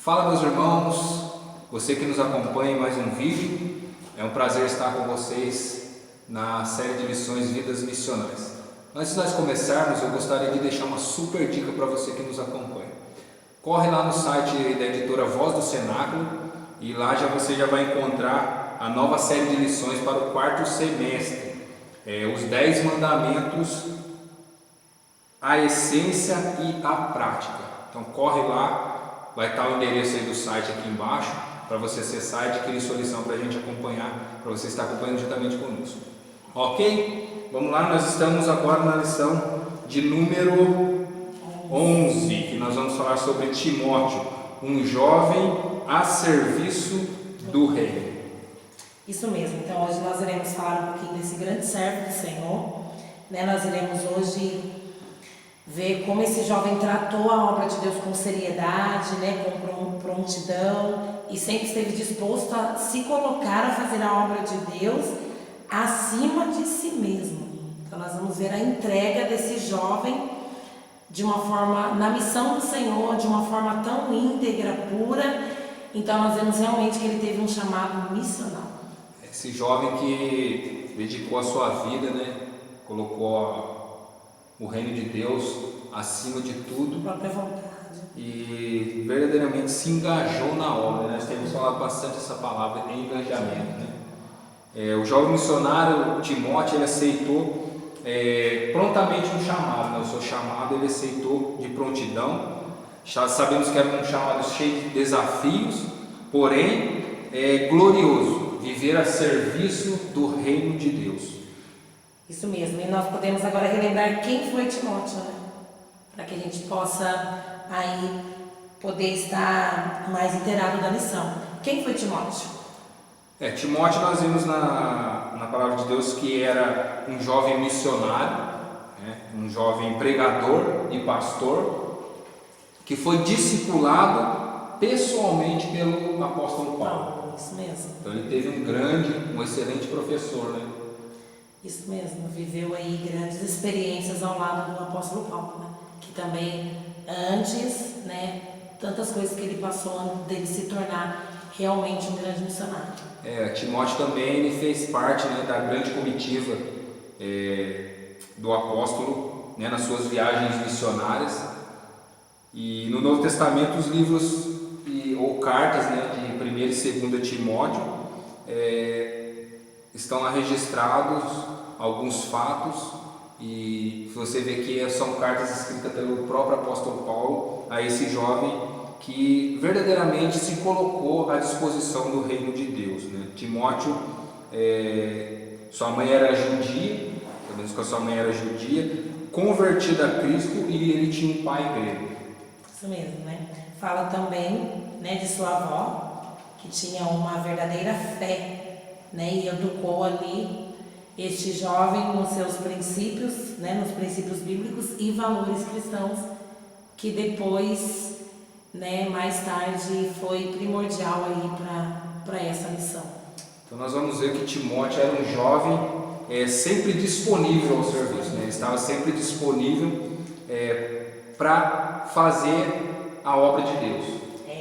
Fala, meus irmãos, você que nos acompanha em mais um vídeo, é um prazer estar com vocês na série de lições Vidas Missionais. Antes de nós começarmos, eu gostaria de deixar uma super dica para você que nos acompanha. Corre lá no site da editora Voz do Cenáculo e lá você já vai encontrar a nova série de lições para o quarto semestre, os 10 mandamentos, a essência e a prática. Então corre lá, vai estar o endereço aí do site aqui embaixo para você acessar e adquirir sua lição para a gente acompanhar, para você estar acompanhando juntamente conosco. Ok? Vamos lá, nós estamos agora na lição de número 11, que nós vamos falar sobre Timóteo, um jovem a serviço do reino. Isso mesmo, então hoje nós iremos falar um pouquinho desse grande servo do Senhor, Nós iremos hoje ver como esse jovem tratou a obra de Deus com seriedade, com prontidão, e sempre esteve disposto a se colocar a fazer a obra de Deus acima de si mesmo. Então nós vamos ver a entrega desse jovem de uma forma, na missão do Senhor, de uma forma tão íntegra, pura. Então nós vemos realmente que ele teve um chamado missional. Esse jovem que dedicou a sua vida, colocou o reino de Deus acima de tudo, A própria vontade. E verdadeiramente se engajou na obra. Nós temos falado bastante essa palavra, engajamento. O jovem missionário Timóteo, ele aceitou prontamente um chamado. O seu chamado ele aceitou de prontidão. Já sabemos que era um chamado cheio de desafios, porém glorioso, viver a serviço do reino de Deus. Isso mesmo, e nós podemos agora relembrar quem foi Timóteo, para que a gente possa aí poder estar mais inteirado da lição. Quem foi Timóteo? Timóteo, nós vimos na palavra de Deus que era um jovem missionário, um jovem pregador e pastor, que foi discipulado pessoalmente pelo apóstolo Paulo. Isso mesmo. Então ele teve um excelente professor, Isso mesmo, viveu aí grandes experiências ao lado do apóstolo Paulo, que também antes, tantas coisas que ele passou antes dele se tornar realmente um grande missionário. Timóteo também ele fez parte da grande comitiva do apóstolo, nas suas viagens missionárias. E no Novo Testamento os livros ou cartas de 1 e 2 Timóteo estão lá registrados alguns fatos, e você vê que são cartas escritas pelo próprio apóstolo Paulo a esse jovem que verdadeiramente se colocou à disposição do reino de Deus. Timóteo, sua mãe era judia, sabemos que a sua mãe era judia, convertida a Cristo, e ele tinha um pai grego. Isso mesmo, Fala também, de sua avó, que tinha uma verdadeira fé, e educou ali este jovem nos seus princípios, nos princípios bíblicos e valores cristãos, que depois, mais tarde, foi primordial aí para essa missão. Então nós vamos ver que Timóteo era um jovem sempre disponível ao serviço, ele estava sempre disponível para fazer a obra de Deus,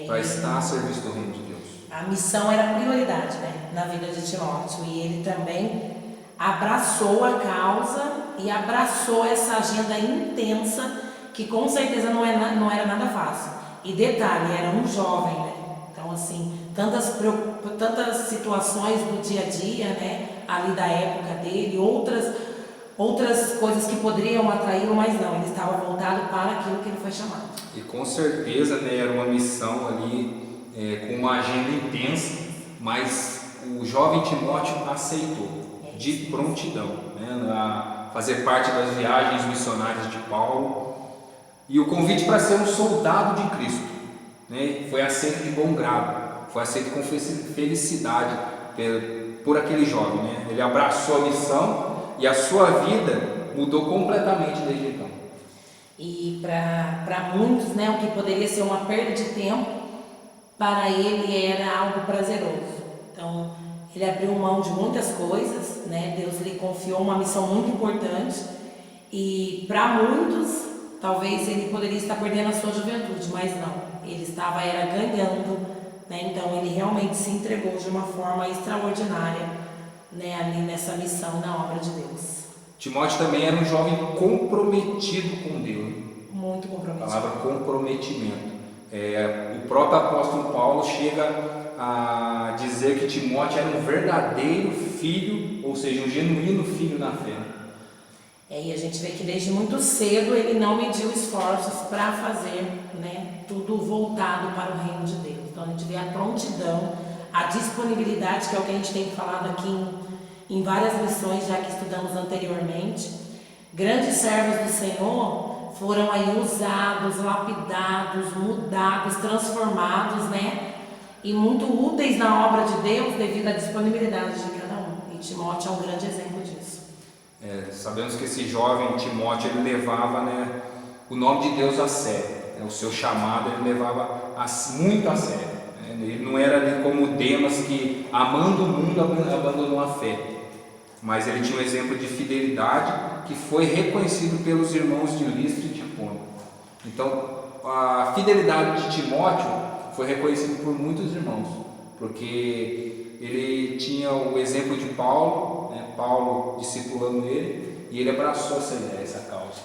para estar a serviço do reino de Deus. A missão era prioridade, na vida de Timóteo, e ele também abraçou a causa e abraçou essa agenda intensa, que com certeza não era nada fácil. E detalhe, era um jovem, Então assim, tantas situações do dia a dia, ali da época dele, outras coisas que poderiam atraí-lo, mas não, ele estava voltado para aquilo que ele foi chamado. E com certeza era uma missão ali com uma agenda intensa, mas o jovem Timóteo aceitou de prontidão, a fazer parte das viagens missionárias de Paulo, e o convite para ser um soldado de Cristo foi aceito de bom grado, foi aceito com felicidade por aquele jovem. Ele abraçou a missão e a sua vida mudou completamente desde então. E para muitos, o que poderia ser uma perda de tempo, para ele era algo prazeroso. Então ele abriu mão de muitas coisas, Deus lhe confiou uma missão muito importante, e para muitos talvez ele poderia estar perdendo a sua juventude, mas não, Ele estava ganhando, né? Então ele realmente se entregou de uma forma extraordinária, né? Ali nessa missão, na obra de Deus. Timóteo também era um jovem comprometido com Deus. Muito comprometido. A palavra comprometimento. O próprio apóstolo Paulo chega a dizer que Timóteo era um verdadeiro filho, ou seja, um genuíno filho na fé. E a gente vê que desde muito cedo ele não mediu esforços para fazer, né, tudo voltado para o reino de Deus. Então a gente vê a prontidão, a disponibilidade, que é o que a gente tem falado aqui em várias lições já que estudamos anteriormente. Grandes servos do Senhor foram aí usados, lapidados, mudados, transformados, né? E muito úteis na obra de Deus devido à disponibilidade de cada um. E Timóteo é um grande exemplo disso. Sabemos que esse jovem Timóteo, ele levava, né, o nome de Deus a sério. O seu chamado ele levava muito a sério. Ele não era ali como Demas, que amando o mundo abandonou a fé. Mas ele tinha um exemplo de fidelidade que foi reconhecido pelos irmãos de Listra e de Icônio. Então, a fidelidade de Timóteo foi reconhecida por muitos irmãos, porque ele tinha o exemplo de Paulo, né? Paulo discipulando ele, e ele abraçou essa ideia, essa causa.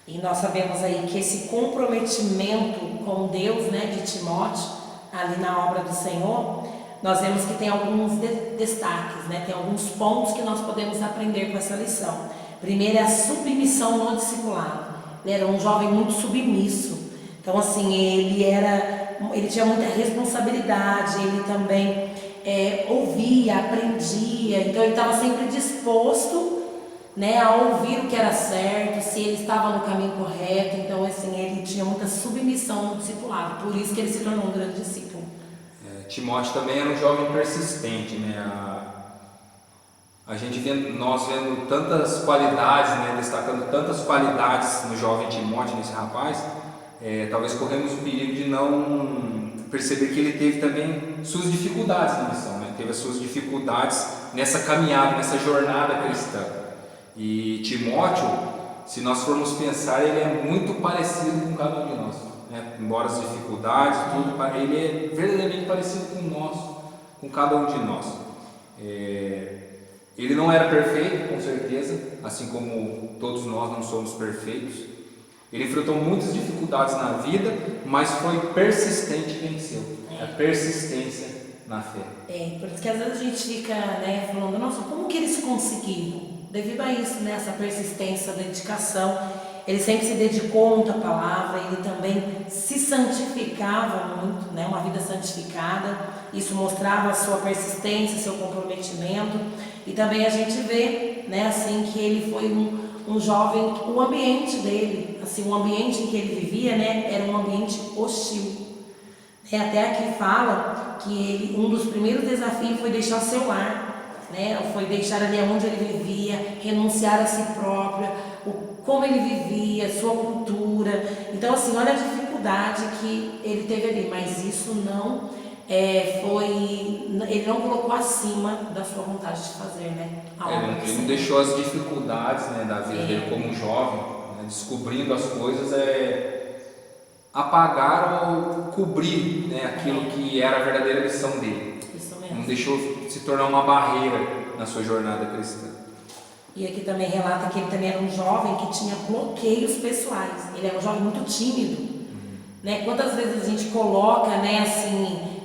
E nós sabemos aí que esse comprometimento com Deus, né, de Timóteo, ali na obra do Senhor, nós vemos que tem alguns destaques, né? Tem alguns pontos que nós podemos aprender com essa lição. Primeiro é a submissão no discipulado. Ele era um jovem muito submisso. Então, assim, ele tinha muita responsabilidade, ele também ouvia, aprendia. Então, ele estava sempre disposto, né, a ouvir o que era certo, se ele estava no caminho correto. Então, assim, ele tinha muita submissão no discipulado. Por isso que ele se tornou um grande discípulo. Timóteo também era um jovem persistente, né? Nós vendo tantas qualidades, né? Destacando tantas qualidades no jovem Timóteo, nesse rapaz, talvez corremos o perigo de não perceber que ele teve também suas dificuldades na missão, né? Teve as suas dificuldades nessa caminhada, nessa jornada cristã. E Timóteo, se nós formos pensar, ele é muito parecido com cada um de nós. Embora as dificuldades, tudo, ele é verdadeiramente parecido com nós, com cada um de nós. Ele não era perfeito, com certeza, assim como todos nós não somos perfeitos. Ele enfrentou muitas dificuldades na vida, mas foi persistente e venceu. A persistência na fé. Por isso que às vezes a gente fica, né, falando, nossa, como que eles conseguiram? Devido a isso, né, essa persistência, dedicação. Ele sempre se dedicou muito à palavra, ele também se santificava muito, né? Uma vida santificada. Isso mostrava a sua persistência, seu comprometimento. E também a gente vê, né, assim, que ele foi um jovem, o ambiente dele, assim, o ambiente em que ele vivia, né, era um ambiente hostil. Até aqui fala que um dos primeiros desafios foi deixar seu lar, né? Foi deixar ali onde ele vivia, renunciar a si próprio, como ele vivia, sua cultura. Então, assim, olha a dificuldade que ele teve ali, mas isso não ele não colocou acima da sua vontade de fazer, né? Ele não deixou as dificuldades, né, da vida dele como jovem, né, descobrindo as coisas, apagar ou cobrir, né, aquilo que era a verdadeira missão dele. Isso mesmo. Não deixou se tornar uma barreira na sua jornada cristã. E aqui também relata que ele também era um jovem que tinha bloqueios pessoais. Ele era um jovem muito tímido. Né? Quantas vezes a gente coloca, né, assim,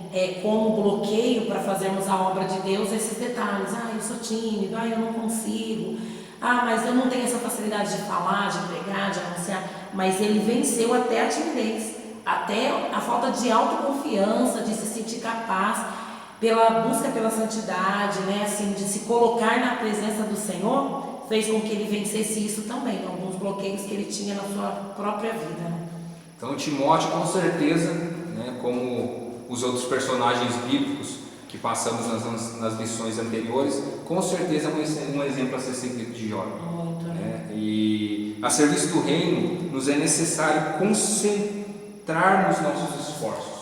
como bloqueio para fazermos a obra de Deus esses detalhes. Eu sou tímido, eu não consigo. Mas eu não tenho essa facilidade de falar, de pregar, de anunciar. Mas ele venceu até a timidez, até a falta de autoconfiança, de se sentir capaz, pela busca pela santidade, né, assim, de se colocar na presença do Senhor, fez com que ele vencesse isso também, alguns bloqueios que ele tinha na sua própria vida. Né? Então Timóteo, com certeza, né, como os outros personagens bíblicos que passamos nas lições anteriores, com certeza é um exemplo a ser seguido de jovem. Muito, né? E a serviço do reino nos é necessário concentrar nos nossos esforços.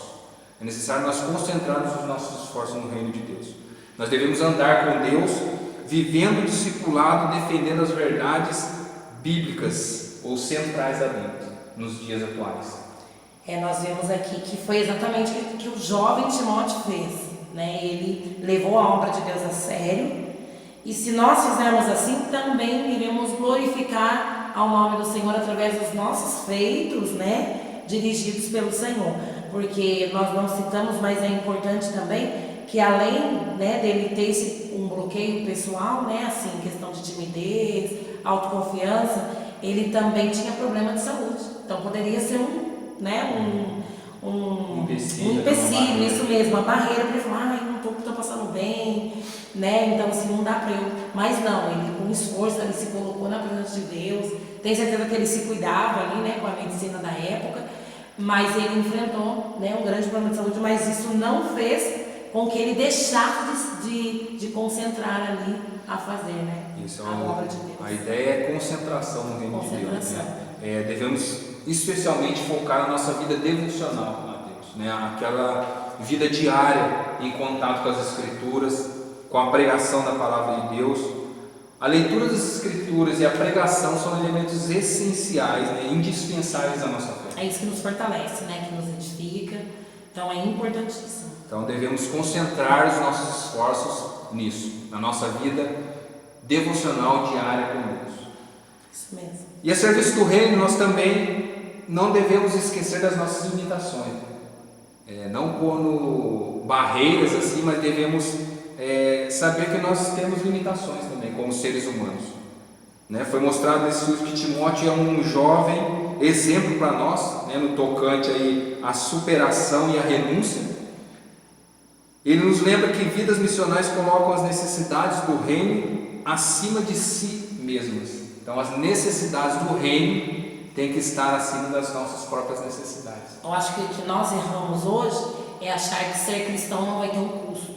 É necessário nós concentrarmos os nossos esforços no reino de Deus. Nós devemos andar com Deus, vivendo o discipulado, defendendo as verdades bíblicas ou centrais da Bíblia nos dias atuais. Nós vemos aqui que foi exatamente o que o jovem Timóteo fez, né? Ele levou a obra de Deus a sério, e se nós fizermos assim, também iremos glorificar ao nome do Senhor através dos nossos feitos, né? Dirigidos pelo Senhor, porque nós não citamos, mas é importante também que além, né, dele ter um bloqueio pessoal, né, assim, questão de timidez, autoconfiança, ele também tinha problema de saúde. Então poderia ser um empecilho, isso mesmo, uma barreira para ele falar, não estou passando bem, né? Então assim, não dá para eu. Mas não, ele com esforço ele se colocou na presença de Deus. Tenho certeza que ele se cuidava ali, né, com a medicina da época, mas ele enfrentou, né, um grande problema de saúde, mas isso não fez com que ele deixasse de concentrar ali a fazer, né? Isso, a obra de Deus. A ideia é concentração no reino de Deus, né? Devemos especialmente focar na nossa vida devocional a Deus, né? Aquela vida diária em contato com as Escrituras, com a pregação da palavra de Deus. A leitura das Escrituras e a pregação são elementos essenciais, né? Indispensáveis à nossa fé. É isso que nos fortalece, né? Que nos edifica. Então é importantíssimo. Então devemos concentrar os nossos esforços nisso, na nossa vida devocional diária com Deus. Isso mesmo. E a serviço do reino, nós também não devemos esquecer das nossas limitações. Não pondo barreiras assim, mas devemos saber que nós temos limitações também, como seres humanos. Né? Foi mostrado nesse estudo que Timóteo é um jovem exemplo para nós, né, no tocante aí à superação e à renúncia. Ele nos lembra que vidas missionais colocam as necessidades do reino acima de si mesmas. Então as necessidades do reino têm que estar acima das nossas próprias necessidades. Eu acho que o que nós erramos hoje é achar que ser cristão não vai ter um custo.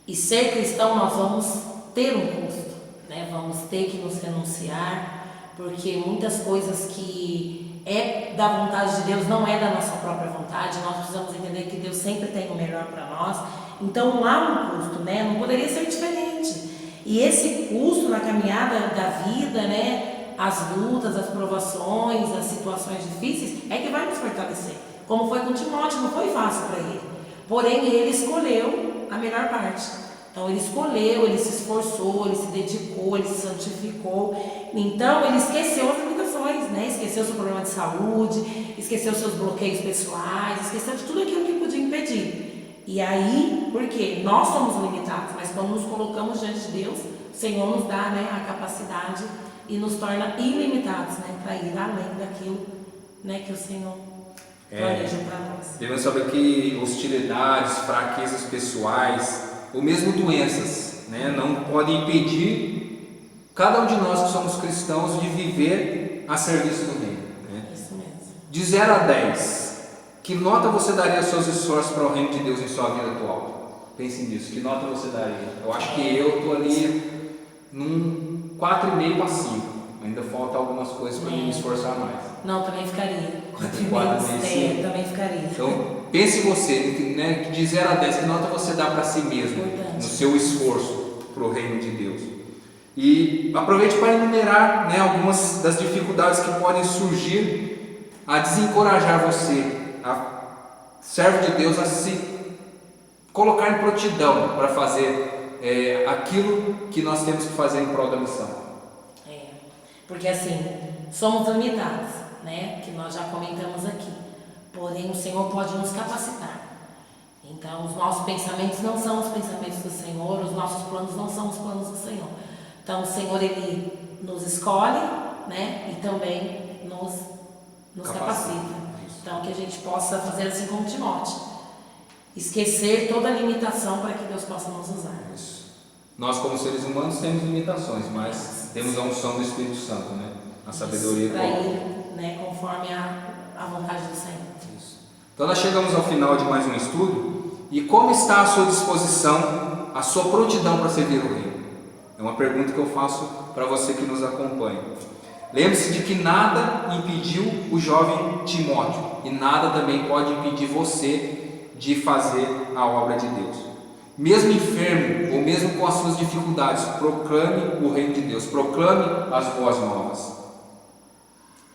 E ser cristão nós vamos ter um custo, né? Vamos ter que nos renunciar, porque muitas coisas que é da vontade de Deus não é da nossa própria vontade. Nós precisamos entender que Deus sempre tem o melhor para nós. Então há um custo, né? Não poderia ser diferente. E esse custo na caminhada da vida, né? As lutas, as provações, as situações difíceis é que vai nos fortalecer. Como foi com Timóteo, não foi fácil para ele. Porém, ele escolheu a melhor parte. Então ele escolheu, ele se esforçou, ele se dedicou, ele se santificou. Então ele esqueceu as limitações, né? Esqueceu seu problema de saúde, esqueceu seus bloqueios pessoais, esqueceu de tudo aquilo que podia impedir. E aí, porque nós somos limitados, mas quando nos colocamos diante de Deus, o Senhor nos dá, né, a capacidade e nos torna ilimitados, né, para ir além daquilo, né, que o Senhor planeja para nós. Devemos saber que hostilidades, fraquezas pessoais ou mesmo doenças, né, não podem impedir cada um de nós que somos cristãos de viver a serviço do reino. Né? Isso mesmo. De 0 a 10, que nota você daria aos seus esforços para o reino de Deus em sua vida atual? Pense nisso, que nota você daria? Eu acho que eu estou ali num 4,5 para 5. Ainda falta algumas coisas para me esforçar mais. Não, também ficaria. 4,5. Também ficaria. Então, pense você, né, de 0 a 10, que nota você dá para si mesmo, no seu esforço para o reino de Deus. E aproveite para enumerar, né, algumas das dificuldades que podem surgir a desencorajar você, servo de Deus, a se colocar em prontidão para fazer aquilo que nós temos que fazer em prol da missão. Porque assim, somos limitados, né? Que nós já comentamos aqui. Porém, o Senhor pode nos capacitar. Então, os nossos pensamentos não são os pensamentos do Senhor, os nossos planos não são os planos do Senhor. Então, o Senhor, Ele nos escolhe, né? E também nos capacita. Então, que a gente possa fazer assim como Timóteo. Esquecer toda a limitação para que Deus possa nos usar. Isso. Nós, como seres humanos, temos limitações, mas temos a unção do Espírito Santo, né? A sabedoria para ir, né, conforme a vontade do Senhor. Isso. Então, nós chegamos ao final de mais um estudo. E como está à sua disposição, a sua prontidão para servir o reino? É uma pergunta que eu faço para você que nos acompanha. Lembre-se de que nada impediu o jovem Timóteo e nada também pode impedir você de fazer a obra de Deus. Mesmo enfermo ou mesmo com as suas dificuldades, proclame o reino de Deus, proclame as boas novas.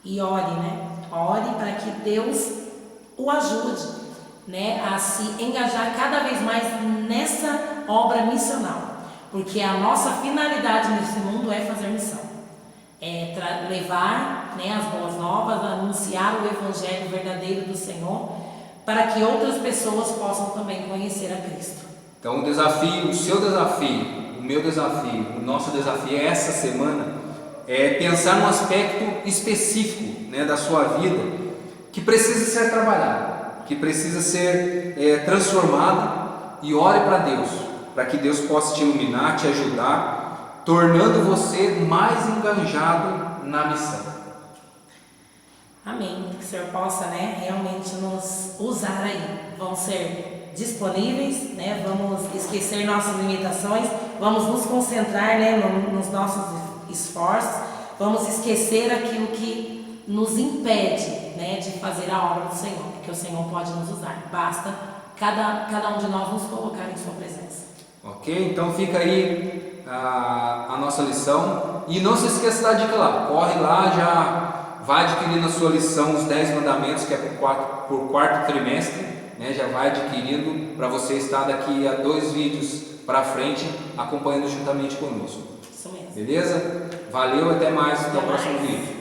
E ore, né? Ore para que Deus o ajude, né, a se engajar cada vez mais nessa obra missional, porque a nossa finalidade nesse mundo é fazer missão, é levar, né, as boas novas, anunciar o evangelho verdadeiro do Senhor, para que outras pessoas possam também conhecer a Cristo. Então o desafio, o seu desafio, o meu desafio, o nosso desafio essa semana é pensar num aspecto específico, né, da sua vida que precisa ser trabalhado, que precisa ser transformado, e ore para Deus, para que Deus possa te iluminar, te ajudar, tornando você mais engajado na missão. Amém. Que o Senhor possa, né, realmente nos usar aí. Vão ser disponíveis, né? Vamos esquecer nossas limitações, vamos nos concentrar, né, nos nossos esforços, vamos esquecer aquilo que nos impede, né, de fazer a obra do Senhor, porque o Senhor pode nos usar. Basta cada um de nós nos colocar em sua presença. Ok? Então fica aí a nossa lição, e não se esqueça da dica lá, corre lá, já vai adquirindo a sua lição, os 10 mandamentos, que é por quarto trimestre, né? Já vai adquirindo para você estar daqui a 2 vídeos para frente acompanhando juntamente conosco. Isso mesmo. Beleza? Valeu, até mais, até o próximo vídeo.